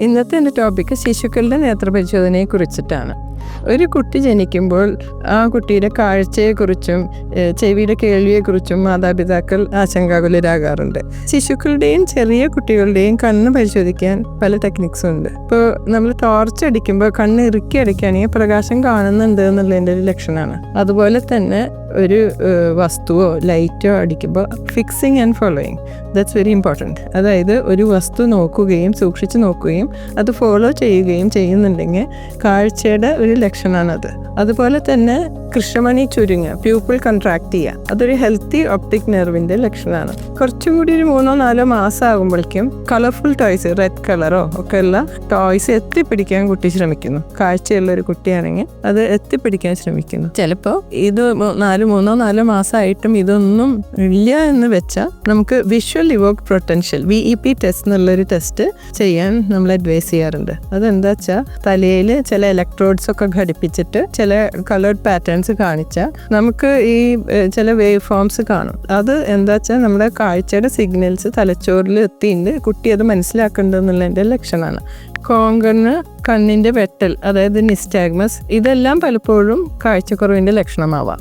ഇന്നത്തെ എൻ്റെ ടോപ്പിക്ക് ശിശുക്കളുടെ നേത്രപരിശോധനയെ കുറിച്ചിട്ടാണ്. ഒരു കുട്ടി ജനിക്കുമ്പോൾ ആ കുട്ടിയുടെ കാഴ്ചയെക്കുറിച്ചും ചെവിയുടെ കേൾവിയെക്കുറിച്ചും മാതാപിതാക്കൾ ആശങ്കാകുലരാകാറുണ്ട്. ശിശുക്കളുടെയും ചെറിയ കുട്ടികളുടെയും കണ്ണ് പരിശോധിക്കാൻ പല ടെക്നിക്സും ഉണ്ട്. ഇപ്പോൾ നമ്മൾ ടോർച്ച് അടിക്കുമ്പോൾ കണ്ണ് ഇറുക്കി അടിക്കുകയാണെങ്കിൽ പ്രകാശം കാണുന്നുണ്ട് എന്നുള്ളതിൻ്റെ ഒരു ലക്ഷണമാണ്. അതുപോലെ തന്നെ ഒരു വസ്തുവോ ലൈറ്റോ അടിക്കുമ്പോൾ fixing and following, that's very important. അതായത് ഒരു വസ്തു നോക്കുകയും സൂക്ഷിച്ച് നോക്കുകയും അത് ഫോളോ ചെയ്യുകയും ചെയ്യുന്നുണ്ടെങ്കിൽ കാഴ്ചയുടെ ഒരു ലക്ഷണമാണത്. അതുപോലെ തന്നെ കൃഷ്ണമണി ചുരുങ്ങുക, പ്യൂപ്പിൾ കൺട്രാക്ട് ചെയ്യുക, അതൊരു ഹെൽത്തി ഒപ്റ്റിക് നെർവിൻ്റെ ലക്ഷണമാണ്. കുറച്ചും കൂടി ഒരു 3-4 മാസം ആകുമ്പോഴേക്കും കളർഫുൽ ടോയ്സ്, റെഡ് കളറോ ഒക്കെ ഉള്ള ടോയ്സ് എത്തിപ്പിടിക്കാൻ കുട്ടി ശ്രമിക്കുന്നു. കാഴ്ചയുള്ള ഒരു കുട്ടിയാണെങ്കിൽ അത് എത്തിപ്പിടിക്കാൻ ശ്രമിക്കുന്നു. ചിലപ്പോൾ ഇത് 3-4 മാസമായിട്ടും ഇതൊന്നും ഇല്ല എന്ന് വെച്ചാൽ നമുക്ക് visual Evoque potential VEP test എന്നുള്ളൊരു ടെസ്റ്റ് ചെയ്യാൻ നമ്മൾ അഡ്വൈസ് ചെയ്യാറുണ്ട്. അതെന്താ വെച്ചാൽ തലയിൽ ചില ഇലക്ട്രോഡ്സ് ഒക്കെ ഘടിപ്പിച്ചിട്ട് ചില കളേർഡ് പാറ്റേൺസ് കാണിച്ചാൽ നമുക്ക് ഈ ചില വേവ് ഫോംസ് കാണും. അത് എന്താ വെച്ചാൽ നമ്മുടെ കാഴ്ചയുടെ സിഗ്നൽസ് തലച്ചോറിൽ എത്തിയിട്ട് കുട്ടി അത് മനസ്സിലാക്കേണ്ടതെന്നുള്ളതിൻ്റെ ലക്ഷണമാണ്. കോങ്കണ്ണ്, കണ്ണിൻ്റെ വെട്ടൽ, അതായത് നിസ്റ്റാഗ്മസ്, ഇതെല്ലാം പലപ്പോഴും കാഴ്ചക്കുറവിൻ്റെ ലക്ഷണമാവാം.